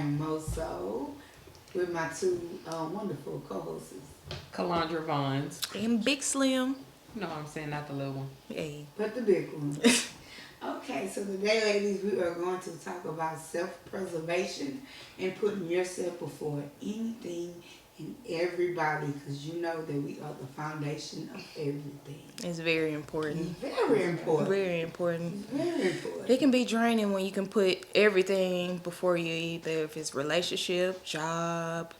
am Moso with my two wonderful co-hosts. Calandra Vons. And Big Slim. You know what I'm saying, not the little one. Hey. But the big one. Okay, so today, ladies, we are going to talk about self-preservation and putting yourself before anything and everybody, because you know that we are the foundation of everything. It's very important. Very important. Very important. Very important. It can be draining when you can put everything before you, either if it's relationship, job,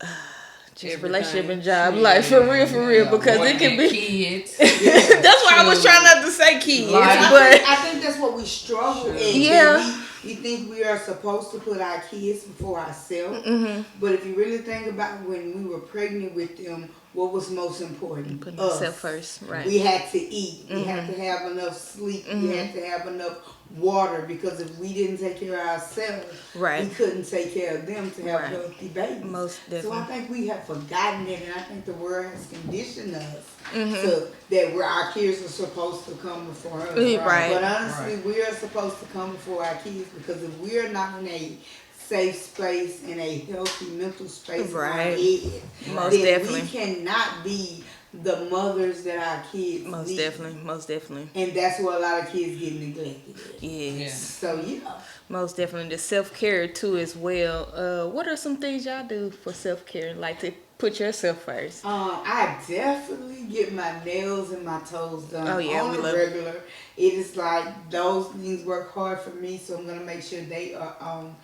just Everything. relationship and job, like for real, because it can be kids. That's why I was trying not to say kids, But but I think that's what we struggle with. Yeah. We think we are supposed to put our kids before ourselves. Mm-hmm. But if you really think about when we were pregnant with them, what was most important? Putting Us. yourself first, right? We had to eat. We had to have enough sleep. We had to have enough water, because if we didn't take care of ourselves, Right. we couldn't take care of them to have Right. healthy babies. Most So I definitely. think we have forgotten that, and I think the world has conditioned us Mm-hmm. to that where our kids are supposed to come before us. Right. But honestly, we are supposed to come before our kids, because if we are not in a safe space, in a healthy mental space, Right. in our head, Most then definitely. we cannot be the mothers that our kids Most need. definitely. And that's where a lot of kids get neglected. Yes. So yeah. Most definitely. The self-care too as well. What are some things y'all do for self-care? Like to put yourself first? I definitely get my nails and my toes done Oh, yeah, on we a love- regular. It is like those things work hard for me, so I'm gonna make sure they are on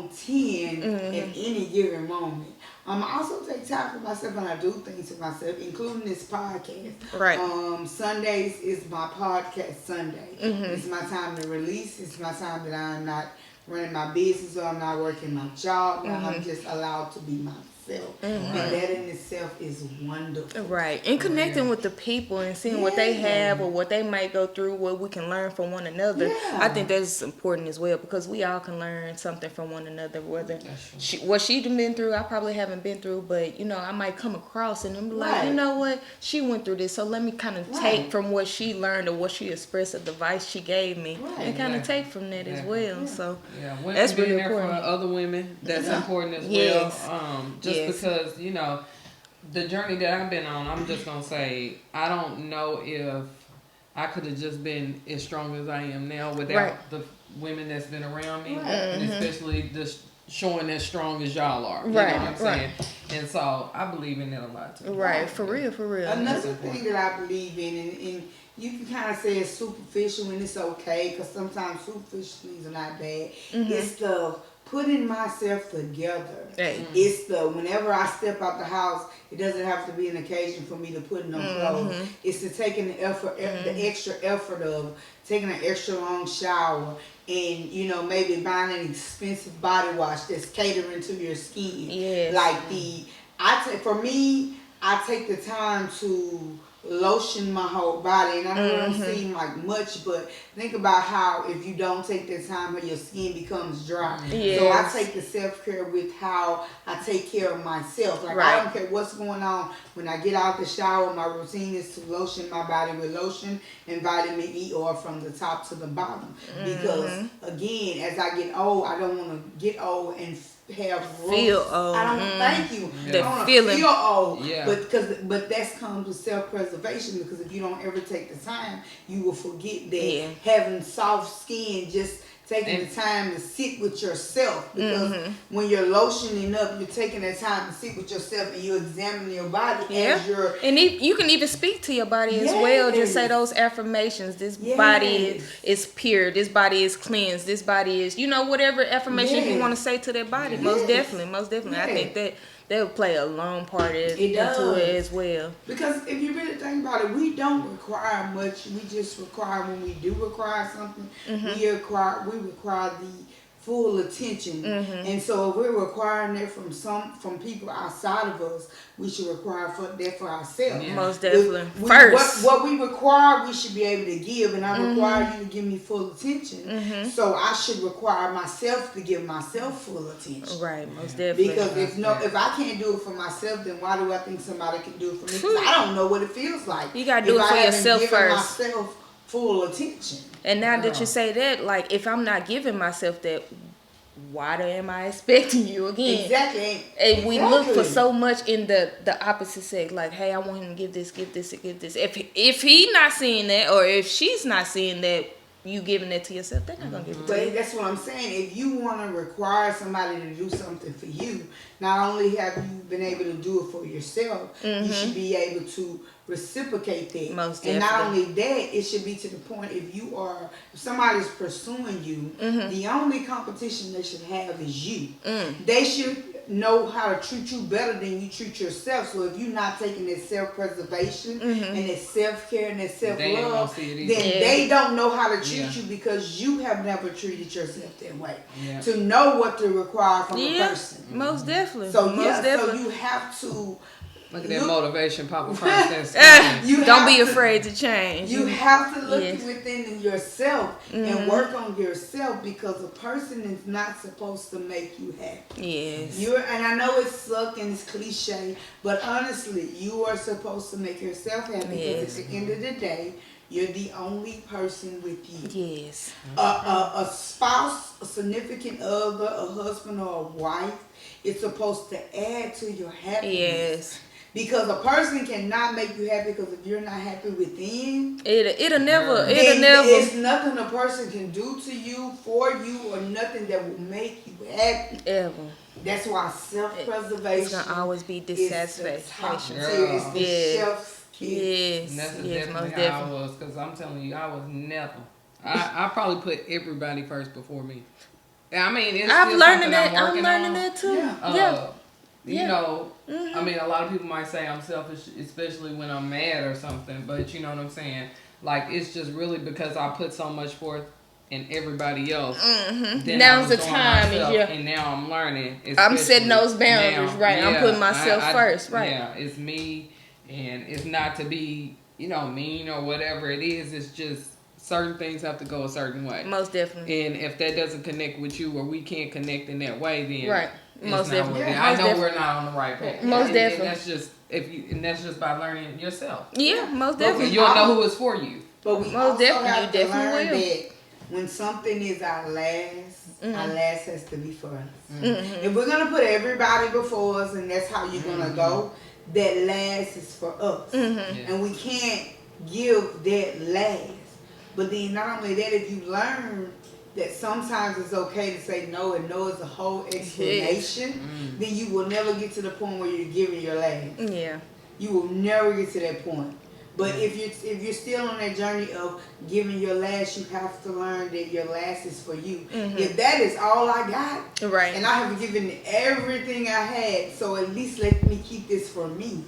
10 at any given moment. I also take time for myself, and I do things for myself, including this podcast. Right. Sundays is my podcast Sunday. It's my time to release. It's my time that I'm not running my business or I'm not working my job. I'm just allowed to be myself. And that in itself is wonderful. Right. And connecting with the people and seeing what they have or what they might go through, what we can learn from one another. Yeah. I think that's important as well, because we all can learn something from one another. Whether what she done been through, I probably haven't been through, but I might come across and be like, Right. you know what, she went through this, so let me kind of take from what she learned or what she expressed, the advice she gave me, Right. and kind of take from that as well. Yeah. So Yeah, women that's being really there important. for other women, that's important as Yes. well. Just Yes. because, the journey that I've been on, I'm just going to say, I don't know if I could have just been as strong as I am now without Right. the women that's been around me, Right. and especially just showing as strong as y'all are. You Right, know what I'm saying? right. And so I believe in that a lot too. Right, for real. Another thing that I believe in, and you can kind of say it's superficial and it's okay, because sometimes superficial things are not bad. It's the putting myself together. Hey. It's the whenever I step out the house, it doesn't have to be an occasion for me to put on clothes. It's the taking the effort, the extra effort of taking an extra long shower, and maybe buying an expensive body wash that's catering to your skin. Yes. Like I take the time to lotion my whole body, and I know it don't seem like much, but think about how if you don't take the time, your skin becomes dry. Yes. So I take the self-care with how I take care of myself. Like Right. I don't care what's going on. When I get out the shower, my routine is to lotion my body with lotion and vitamin E oil from the top to the bottom. Because again, as I get old, I don't want to get old and have Feel growth. old. I don't thank you. The I don't wanna feeling. feel old. Yeah. But that comes with self-preservation, because if you don't ever take the time, you will forget that Yeah. having soft skin, just taking the time to sit with yourself, because when you're lotioning up, you're taking the time to sit with yourself and you're examining your body as you're. And you can even speak to your body as well. Just say those affirmations. This body is pure. This body is cleansed. This body is, whatever affirmations you want to say to that body. Most definitely. I think that would play a long part into it as well. Because if you really think about it, we don't require much. We just require, when we do require something, we require the full attention. And so if we're requiring that from people outside of us, we should require that for ourselves. Yeah. Most definitely. First. What we require, we should be able to give, and I require you to give me full attention. So I should require myself to give myself full attention. Right, most definitely. Because if I can't do it for myself, then why do I think somebody can do it for me? Because I don't know what it feels like. You gotta do it for yourself first. Myself full attention. And now that you say that, like, if I'm not giving myself that, why am I expecting you again? Exactly. And we look for so much in the opposite sex. Like, hey, I want him to give this, give this, and give this. If he not seeing that, or if she's not seeing that, you giving that to yourself, they're not gonna give it to you. But that's what I'm saying. If you want to require somebody to do something for you, not only have you been able to do it for yourself, you should be able to reciprocate that. Most and not definitely. only that, it should be to the point if somebody's pursuing you, the only competition they should have is you. They should know how to treat you better than you treat yourself. So if you're not taking that self-preservation and that self-care and that self-love, then they don't know how to treat you because you have never treated yourself that way. To know what to require from a person. Most definitely. So most definitely. so you have to look at that motivation, Papa Francis. Don't be afraid to change. You have to look within yourself and work on yourself because a person is not supposed to make you happy. Yes. And I know it's suck and it's cliche, but honestly, you are supposed to make yourself happy because at the end of the day, you're the only person with you. Yes. A spouse, a significant other, a husband or a wife is supposed to add to your happiness. Yes. Because a person cannot make you happy because if you're not happy within, it'll never. It's nothing a person can do to you, for you, or nothing that will make you happy. Ever. That's why self-preservation is gonna always be dissatisfaction. It's the chef's kiss. And that's Yes, definitely most how I was, because I'm telling you, I was never. I probably put everybody first before me. I mean, it's I'm still learning something that. I'm learning that too. You know, I mean, a lot of people might say I'm selfish, especially when I'm mad or something, but you know what I'm saying? Like, it's just really because I put so much forth in everybody else. Then Now's the time. And now I'm learning. I'm setting those boundaries, now, right? I'm putting myself first, right? Yeah, it's me, and it's not to be, mean or whatever it is. It's just certain things have to go a certain way. Most definitely. And if that doesn't connect with you or we can't connect in that way, then right. Most definitely. I know we're not on the right path. Most definitely. And that's just by learning yourself. Yeah, most definitely. You'll know who is for you. But we most also definitely, have you to definitely learn will. that when something is our last has to be for us. If we're gonna put everybody before us, and that's how you're gonna go, that last is for us, and we can't give that last. But then not only that, if you learn that sometimes it's okay to say no, and no is a whole explanation, then you will never get to the point where you're giving your last. Yeah. You will never get to that point. But if you're still on that journey of giving your last, you have to learn that your last is for you. If that is all I got, right, and I have given everything I had, so at least let me keep this for me.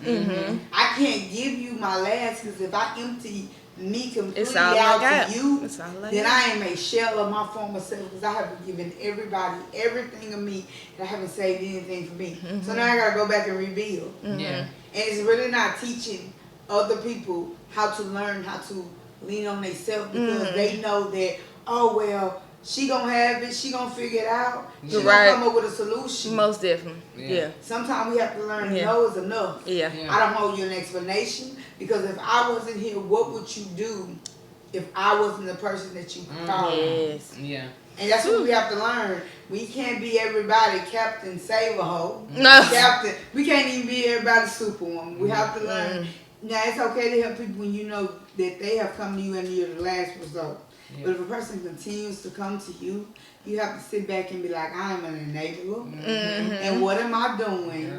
I can't give you my last because if I empty me completely out to you, then I am a shell of my former self because I haven't given everybody everything of me and I haven't saved anything for me. So now I gotta go back and rebuild. And it's really not teaching other people how to learn how to lean on themselves because they know that, oh well, she gonna have it, she gonna figure it out, she gonna come up with a solution. Most definitely. Yeah. Sometimes we have to learn no is enough. I don't owe you an explanation because if I wasn't here, what would you do if I wasn't the person that you called? Yes. Yeah. And that's what we have to learn. We can't be everybody Captain Save-A-Ho. No. Captain. We can't even be everybody's Superwoman. We have to learn. Now, it's okay to help people when you know that they have come to you and you're the last result. But if a person continues to come to you, you have to sit back and be like, I am an enabler. And what am I doing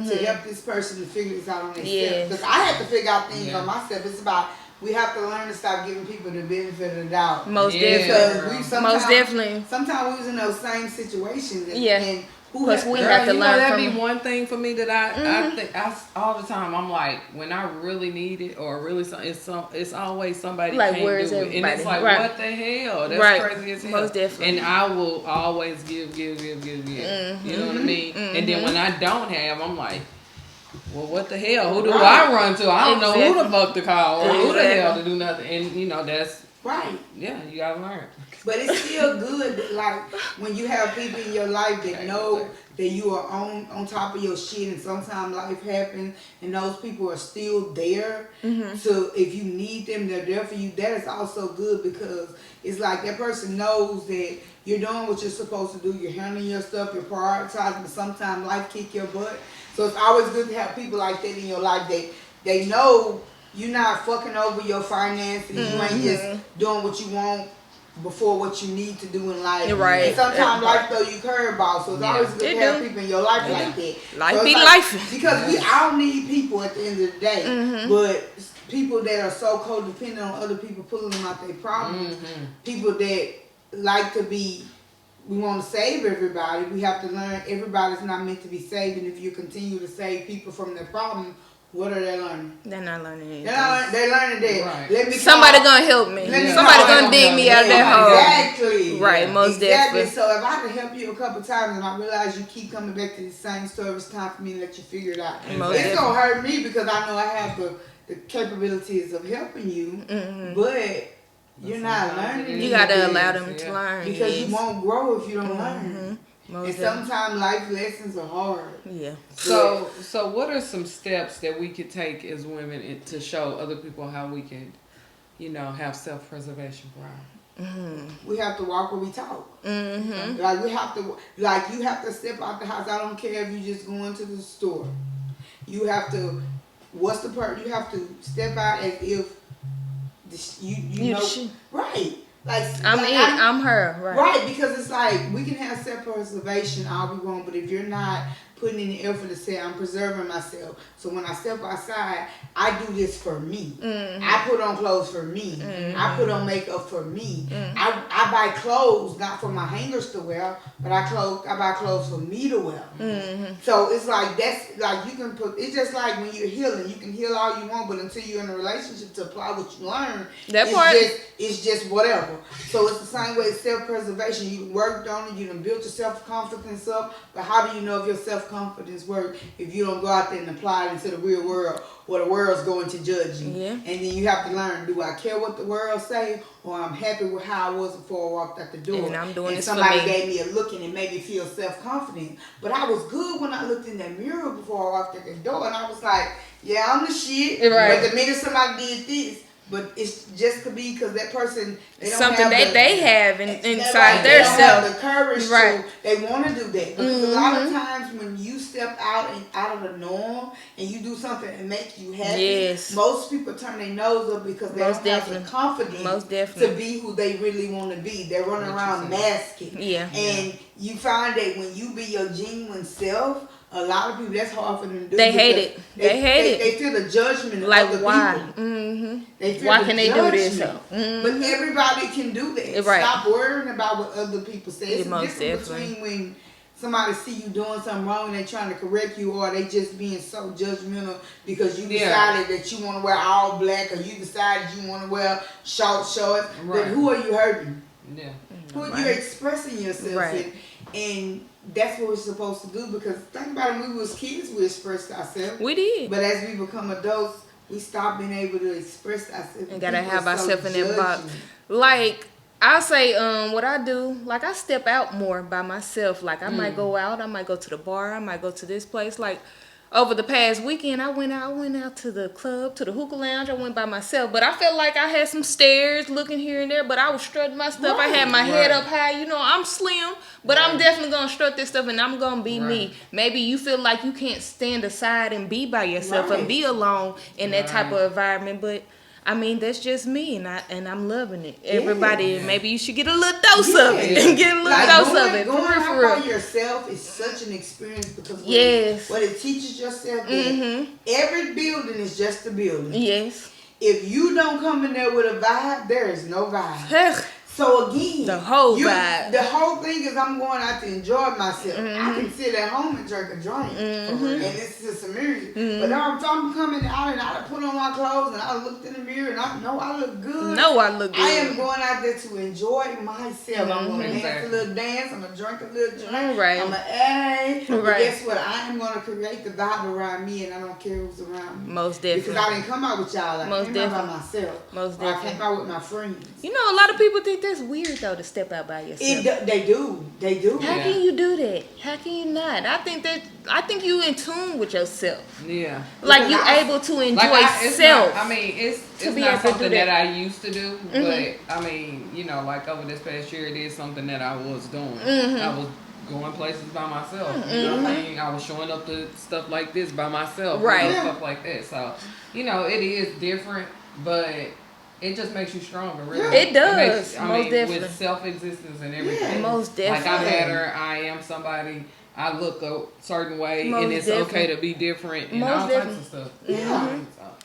to help this person to figure this out on themselves? Because I have to figure out things on myself. It's about, we have to learn to stop giving people the benefit of the doubt. Most definitely. Most definitely. Sometimes we was in those same situations. And because we have to learn that'd from be one thing for me that I think all the time. I'm like, when I really need it or really it's always somebody like can't where's do it. everybody? And it's like, what the hell? That's crazy as hell. Most definitely. And I will always give. You know what I mean? And then when I don't have, I'm like, well, what the hell? Who do I run to? I don't know who the fuck to call or who the hell to do nothing. And that's Right. Yeah, you gotta learn. But it's still good that, like, when you have people in your life that know that you are on top of your shit, and sometimes life happens and those people are still there. So if you need them, they're there for you. That is also good, because it's like that person knows that you're doing what you're supposed to do. You're handling your stuff, you're prioritizing, but sometimes life kick your butt. So it's always good to have people like that in your life that they know you're not fucking over your finances. You ain't just doing what you want before what you need to do in life. Right. And sometimes life throw you curveballs. So it's always good to have people in your life like that. Life so be like, life. Because we all need people at the end of the day. But people that are so codependent on other people pulling them out their problems, people that like to be, we want to save everybody. We have to learn everybody's not meant to be saved. And if you continue to save people from their problems, what are they learning? They're not learning anything. They're learning that. Right. Somebody gonna help me. Somebody gonna dig me out of that hole. Exactly. Right, most definitely. So if I can help you a couple times and I realize you keep coming back to the same story, it's time for me to let you figure it out. It's gonna hurt me because I know I have the capabilities of helping you, but you're not learning. You gotta allow them to learn. Because you won't grow if you don't learn. And sometimes life lessons are hard. Yeah. So what are some steps that we could take as women to show other people how we can, have self-preservation for our? We have to walk where we talk. Like we have to, you have to step out the house. I don't care if you just going to the store. You have to. You have to step out as if you know. Right. I'm her, right? Right, because it's like we can have self-preservation all we want, but if you're not putting in the effort to say I'm preserving myself, so when I step outside, I do this for me. I put on clothes for me. I put on makeup for me. I buy clothes not for my hangers to wear, but I buy clothes for me to wear. So it's like that's like you can put. It's just like when you're healing, you can heal all you want, but until you're in a relationship to apply what you learn, it's just whatever. So it's the same way with self-preservation. You worked on it, you done built your self-confidence up, but how do you know if your self-confidence works if you don't go out there and apply it into the real world where the world's going to judge you? And then you have to learn, do I care what the world say, or I'm happy with how I was before I walked out the door? And I'm doing this somebody for me. gave me a look and it made me feel self-confident. But I was good when I looked in that mirror before I walked out the door, and I was like, yeah, I'm the shit. Right. But the minute somebody did this, but it's just to be because that person, they don't something have they have inside their their self. They don't have the courage to. They want to do that because a lot of times when you step out of the norm and you do something and make you happy, most people turn their nose up because they don't have the confidence to be who they really want to be. They're running around masking. And you find that when you be your genuine self, a lot of people, that's hard for them to do. They hate it. They hate it. They feel the judgment of like other why? people. They feel why can they do this? But everybody can do that. Right. Stop worrying about what other people say. It's most the difference between when somebody see you doing something wrong and they're trying to correct you, or they just being so judgmental because you decided that you want to wear all black, or you decided you want to wear short shorts. But who are you hurting? Who are you expressing yourself in? And that's what we're supposed to do, because think about it, when we was kids, we expressed ourselves. We did. But as we become adults, we stop being able to express ourselves. And gotta have ourselves in that box. Like, I say, what I do, like I step out more by myself. Like I might go out, I might go to the bar, I might go to this place. Like over the past weekend, I went out to the club, to the hookah lounge. I went by myself, but I felt like I had some stares looking here and there, but I was strutting my stuff. I had my head up high. I'm slim, but I'm definitely going to strut this stuff, and I'm going to be me. Maybe you feel like you can't stand aside and be by yourself and be alone in that type of environment, but I mean, that's just me, and I'm loving it. Everybody, maybe you should get a little dose of it. Get a little dose of it. Going out by yourself is such an experience, because what it teaches yourself is every building is just a building. If you don't come in there with a vibe, there is no vibe. So again, the whole vibe. The whole thing is I'm going out to enjoy myself. I can sit at home and drink a drink and listen to some music. But I'm coming out and I put on my clothes and I looked in the mirror and I know I look good. I am going out there to enjoy myself. I'm going to dance a little dance. I'm going to drink a little drink. I'm going to But guess what? I am going to create the vibe around me and I don't care who's around me. Most definitely. Because I didn't come out with y'all. I came out by myself. Most definitely. I came out with my friends. You know, a lot of people think that's weird though to step out by yourself. They do. How can you do that? How can you not? I think you in tune with yourself. Yeah. Like you able to enjoy self. It's not something that I used to do, but I mean, you know, like over this past year, it is something that I was doing. I was going places by myself. You know what I mean? I was showing up to stuff like this by myself. Right. Stuff like that. So, you know, it is different, but it just makes you stronger, really. It does. Most definitely. With self-existence and everything. Yeah, most definitely. Like, I matter. I am somebody. I look a certain way, and it's okay to be different and all types of stuff. Yeah.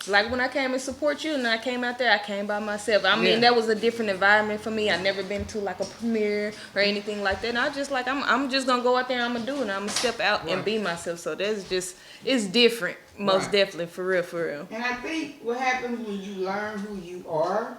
Like when I came and support you and I came out there, I came by myself. I mean, that was a different environment for me. I never been to like a premiere or anything like that. And I just like, I'm just going to go out there and I'm going to do it. I'm going to step out and be myself. So that's just, it's different. Most definitely. For real, for real. And I think what happens when you learn who you are,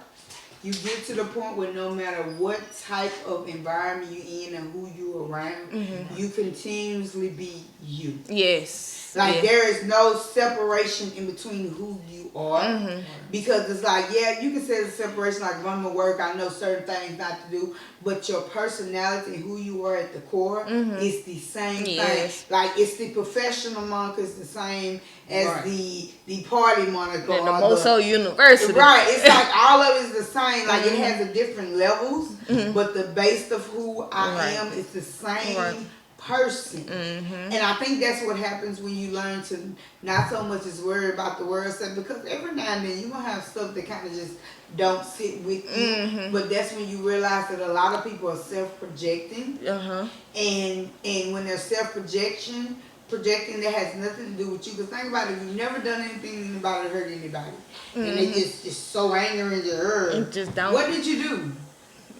you get to the point where no matter what type of environment you're in and who you're around, you continuously be you. Yes. Like there is no separation in between who you are. Because it's like, you can say the separation like run my work, I know certain things not to do, but your personality and who you are at the core is the same thing. Like it's the professional moniker is the same as the party moniker. And the Moso University. Right. It's like all of it is the same. Like it has a different levels, but the base of who I am is the same person. And I think that's what happens when you learn to not so much as worry about the world stuff, because every now and then you're going to have stuff that kind of just don't sit with you. But that's when you realize that a lot of people are self-projecting. And when they're self-projecting, that has nothing to do with you. Because think about it, you've never done anything about it hurt anybody. And they just so angry and just don't. What did you do?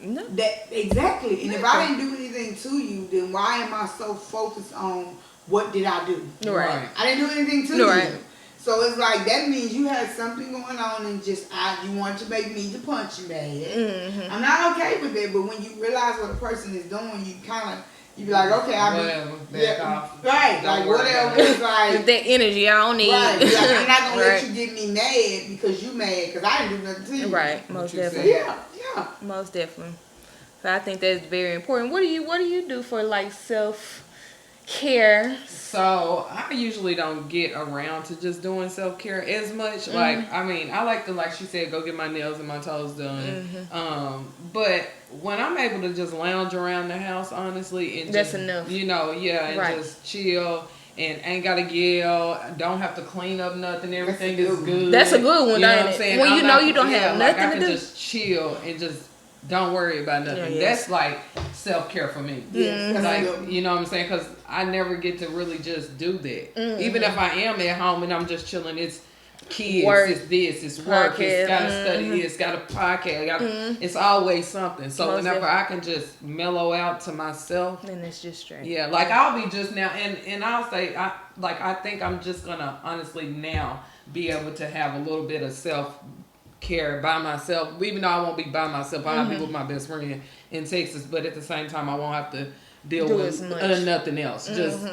No. That exactly. And if I didn't do anything to you, then why am I so focused on what did I do? Right. I didn't do anything to you. So it's like that means you had something going on and just you wanted to make me the punching bag. I'm not okay with that, but when you realize what a person is doing, you be like, okay, right, like whatever. It's like that energy I don't need. Right, like, I'm not gonna let you get me mad because you mad because I didn't do nothing to you. Right, most definitely. Yeah. Most definitely. So I think that's very important. What do you do for like self-care? So I usually don't get around to just doing self-care as much. Like, I mean, I like to, like she said, go get my nails and my toes done. But when I'm able to just lounge around the house, honestly, and that's just, enough. You know, and just chill. And ain't gotta yell, don't have to clean up nothing, everything is good. That's a good one, you know ain't what I'm it? saying? When you know you don't have nothing I can to do. just chill and just don't worry about nothing. That's like self-care for me. Like, you know what I'm saying? Because I never get to really just do that. Even if I am at home and I'm just chilling, it's kids, work. It's this, it's work, podcast. It's gotta study, it's got a podcast, it's always something. So whenever I can just mellow out to myself, then it's just straight. Yeah, like I'll be just now, and I'll say, I think I'm just gonna honestly now be able to have a little bit of self-care by myself, even though I won't be by myself. I'll be with my best friend in Texas, but at the same time, I won't have to deal with nothing else. Just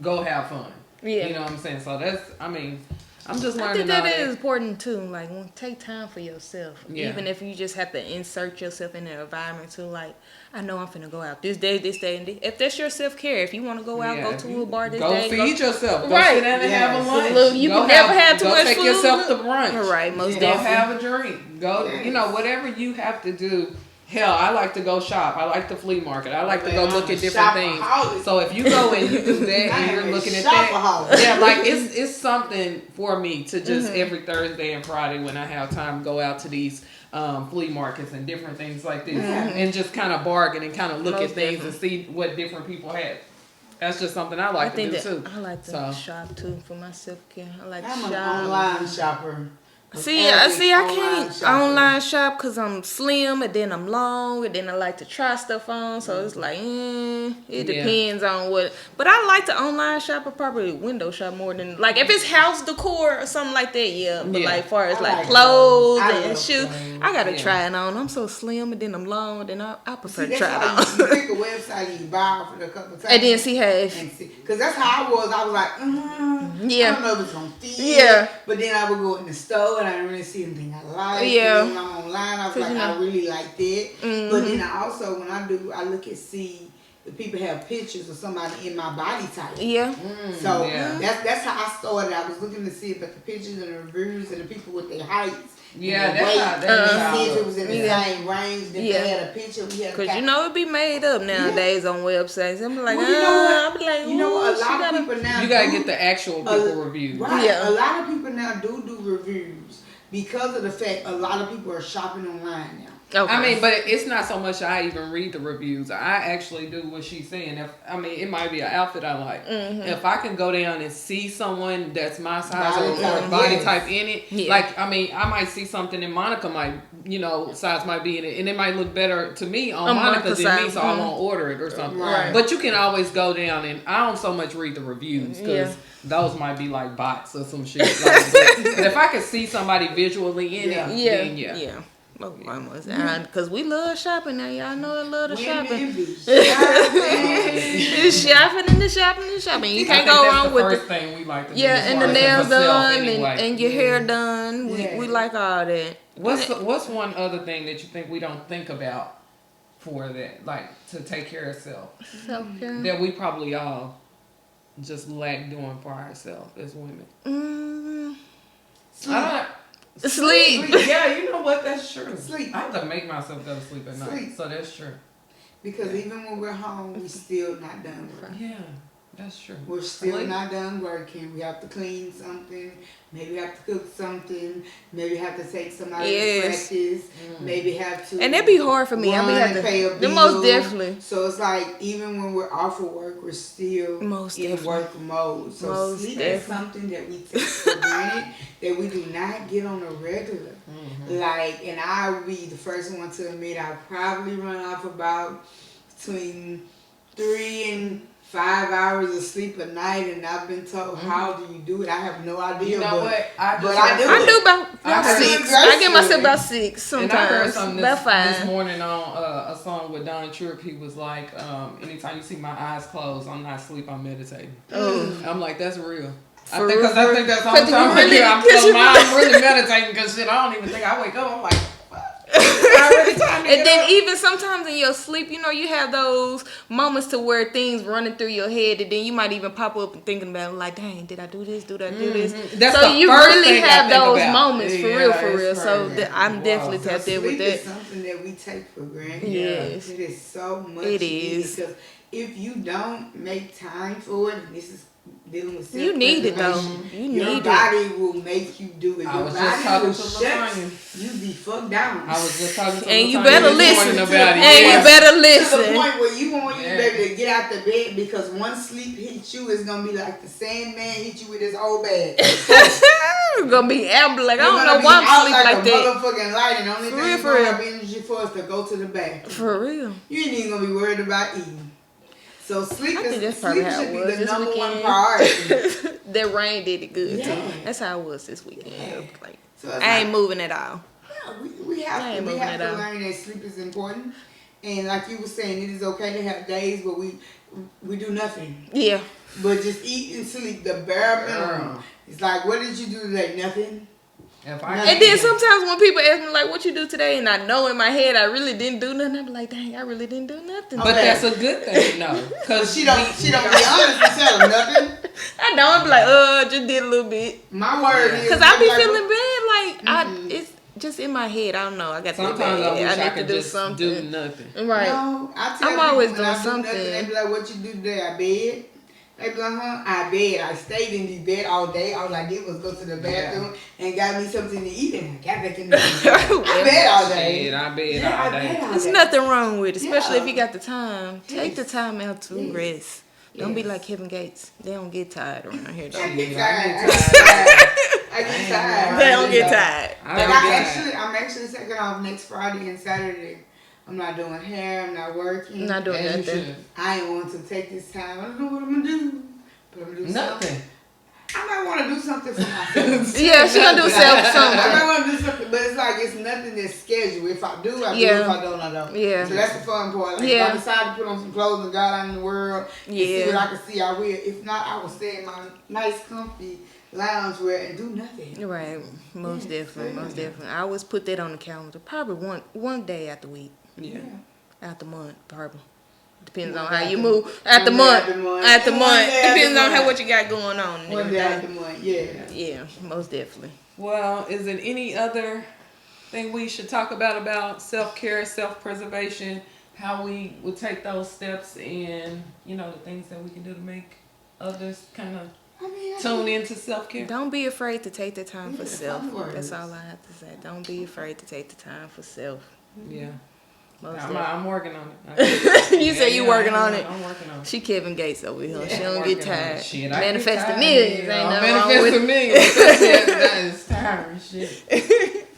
go have fun. Yeah. You know what I'm saying? So that's, I mean, I'm just learning. I think that is important too. Like, take time for yourself. Yeah. Even if you just have to insert yourself in the environment too. Like, I know I'm finna go out this day, and this. If that's your self-care, if you want to go out, go to a bar this day. Go feed yourself. Go sit down and have a lunch. You can never have too much food. Go take yourself to brunch. Right, most definitely. Go have a drink. Go, you know, whatever you have to do. Hell, I like to go shop. I like the flea market. I like to go look at different things. So if you go and you do that and you're looking at that, like it's something for me to just every Thursday and Friday when I have time go out to these flea markets and different things like this and just kind of bargain and kind of look at things and see what different people have. That's just something I like to do too. I like to shop too for my self-care. I like to shop. I'm an online shopper. See, I can't online shop because I'm slim and then I'm long and then I like to try stuff on. So it's like, it depends on what. But I like to online shop or probably window shop more than like if it's house decor or something like that. Yeah, but like far as like clothes and shoes, I gotta try it on. I'm so slim and then I'm long, then I prefer to try it on. You pick a website and you buy off it a couple times and then see how it. Because that's how I was. I was like, I don't know if it's gonna fit. Yeah. But then I would go in the store and I didn't really see anything I like. Yeah. And then when I'm online, I was like, I really like that. But then I also, when I look and see if people have pictures of somebody in my body type. Yeah. So that's how I started. I was looking to see about the pictures and the reviews and the people with their heights. Yeah, that's how see if it was in the same range. If they had a picture, we had. Because it be made up nowadays on websites. I'm like, you know what? A lot of people now. You gotta get the actual people reviews. Right. Yeah. A lot of people now do reviews because of the fact a lot of people are shopping online now. Okay. I mean, but it's not so much I even read the reviews. I actually do what she's saying. It might be an outfit I like. If I can go down and see someone that's my size or body type in it, like, I might see something and Monica might, size might be in it, and it might look better to me on Monica than me, so I won't order it or something. Right. But you can always go down and I don't so much read the reviews because those might be like bots or some shit. But if I could see somebody visually in it, then yeah. Because we love shopping now. Y'all know I love the shopping. It's shopping and the shopping and the shopping. You can't go wrong with first thing we like to do. Yeah, and the nails done and your hair done. We like all that. What's one other thing that you think we don't think about for that, like to take care of self-care that we probably all just lack doing for ourselves as women? Sleep. Yeah, you know what? That's true. Sleep. I have to make myself go to sleep at night. So that's true. Because even when we're home, we still not done working. Yeah, that's true. We're still not done working. We have to clean something. Maybe have to cook something. Maybe have to take somebody to practice. Maybe have to. And that'd be hard for me. I mean, have to pay a bill. Most definitely. So it's like even when we're off of work, we're still in work mode. So sleep is something that we take for granted that we do not get on a regular. Like, and I would be the first one to admit I probably run off about between 3 and 5 hours of sleep a night, and I've been told, how do you do it? I have no idea. You know what? I do about 6. I give myself about 6 sometimes. And I heard something this morning on a song with Don Tripp. He was like, anytime you see my eyes closed, I'm not asleep, I'm meditating. I'm like, that's real. I think that's the only time I'm really meditating because shit, I don't even think I wake up. I'm like, and then even sometimes in your sleep, you have those moments to where things running through your head, and then you might even pop up and thinking about like, dang, did I do this? Did I do this? That's so you really have those about. Moments for real. So I'm definitely tapped in with that. Sleep is something that we take for granted. Yes, it is so much. It is because if you don't make time for it, and this is dealing with you need it though. Your body will make you do it. I Your was body just talking will to shut you be fucked down. I was just talking to and you better listen. To the point where you want you baby to get out the bed because one sleep hits you is gonna be like the Sandman hit you with his whole bag. You're gonna be amber like I don't know why I'm sleep like that. Motherfucking light, and the only thing you gonna have energy for is to go to the bathroom. For real. You ain't even gonna be worried about eating. So sleep should be the number one weekend. priority. That rain did it good too. That's how it was this weekend. Yeah. Like, so I ain't moving at all. Yeah, we have to learn that sleep is important. And like you were saying, it is okay to have days where we do nothing. Yeah. But just eat and sleep, the bare minimum. It's like, what did you do today? Nothing. And then sometimes when people ask me like, what you do today, and I know in my head I really didn't do nothing, I be like, dang, I really didn't do nothing. But that's a good thing, no. Because she don't be honest and tell them nothing. I know, I be like, just did a little bit. My word is. Because I be feeling bad, like, it's just in my head. I don't know. I got to I need to do something. Do nothing. Right. No, I'm always doing something. They be like, what you do today? I bed. They be like, I bed. I stayed in the bed all day. All I did was go to the bathroom and got me something to eat, and I got back in the bed. I bed all day. I bed all day. There's nothing wrong with it, especially if you got the time. Take the time out to rest. Don't be like Kevin Gates. They don't get tired around here. I get tired. They don't gonna get tired. I'm actually taking off next Friday and Saturday. I'm not doing hair. I'm not working. I'm not doing nothing. I ain't want to take this time. I don't know what I'm gonna do, but I'm gonna do nothing. Something. I might want to do something for myself. Yeah, she gonna do something. I might want to do something, but it's like it's nothing that's scheduled. If I do, I do. If I don't, I don't. Yeah. So that's the fun part. Like if I decide to put on some clothes and go out in the world and see what I can see, I will. If not, I will stay in my nice, comfy loungewear and do nothing. Right. Most definitely. I always put that on the calendar. Probably one day out the week. Yeah. Out the month, probably. Depends on how you move. At the month. Depends on what you got going on. And One day at the month, Yeah, most definitely. Well, is there any other thing we should talk about self-care, self-preservation, how we would take those steps and, the things that we can do to make others kind of tune into self-care? Don't be afraid to take the time for self. That's all I have to say. Don't be afraid to take the time for self. Yeah. I'm working on it. You say you working on it. I'm working on it. She Kevin Gates over here. Yeah, she don't get tired. Shit, Manifesting millions. Ain't nothing wrong with it. Millions. That is tiring shit.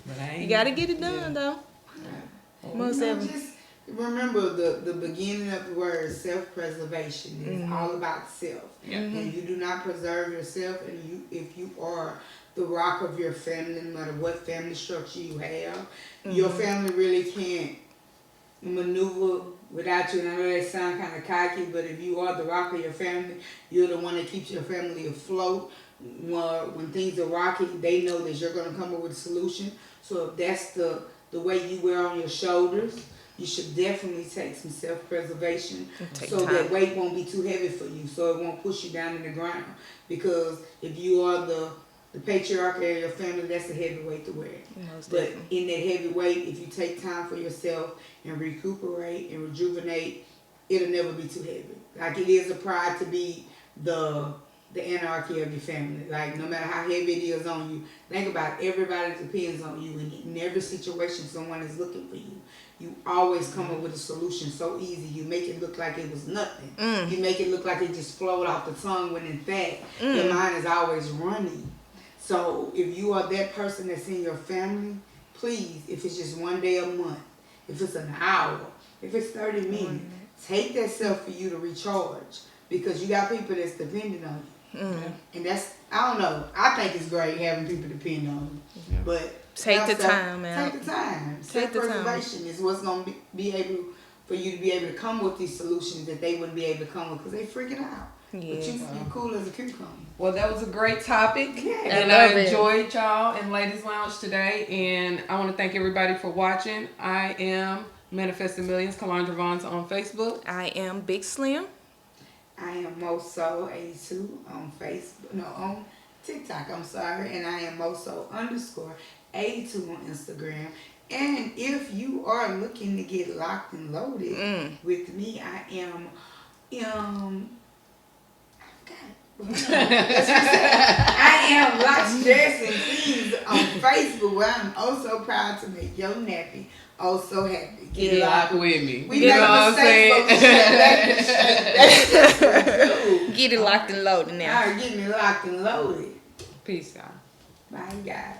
But you gotta get it done though. Most definitely. Just remember the beginning of the word self-preservation is all about self. Yeah. And you do not preserve yourself, and if you are the rock of your family, no matter what family structure you have, your family really can't maneuver without you. And I know that sounds kind of cocky, but if you are the rock of your family, you're the one that keeps your family afloat. When things are rocky, they know that you're going to come up with a solution. So if that's the way you wear on your shoulders, you should definitely take some self-preservation so that weight won't be too heavy for you, so it won't push you down in the ground. Because if you are the patriarch of your family, that's a heavy weight to wear. But in that heavy weight, if you take time for yourself and recuperate and rejuvenate, it'll never be too heavy. Like it is a pride to be the anarchy of your family. Like no matter how heavy it is on you, think about everybody that depends on you, and in every situation someone is looking for you. You always come up with a solution so easy. You make it look like it was nothing. You make it look like it just flowed off the tongue when in fact your mind is always running. So if you are that person that's in your family, please, if it's just one day a month, if it's an hour, if it's 30 minutes, take that self for you to recharge, because you got people that's depending on you. And that's, I don't know, I think it's great having people depend on you. But take the time, man. Take the time. Self-preservation is what's going to be able for you to be able to come with these solutions that they wouldn't be able to come with because they freaking out. Yeah. But you're cool as a cucumber. Well, that was a great topic. Yeah. And I enjoyed y'all in Ladies Lounge today. And I want to thank everybody for watching. I am Manifesting Millions, Kalandra Vons on Facebook. I am Big Slim. I am Moso82 on Facebook. No, on TikTok, I'm sorry. And I am Moso_82 on Instagram. And if you are looking to get locked and loaded with me, I am I am Lots, Dress, and Things on Facebook, where I'm also proud to make your nappy so happy. Get locked with me. We make mistakes, but get it locked and loaded now. All right, get me locked and loaded. Peace out. Bye, guys.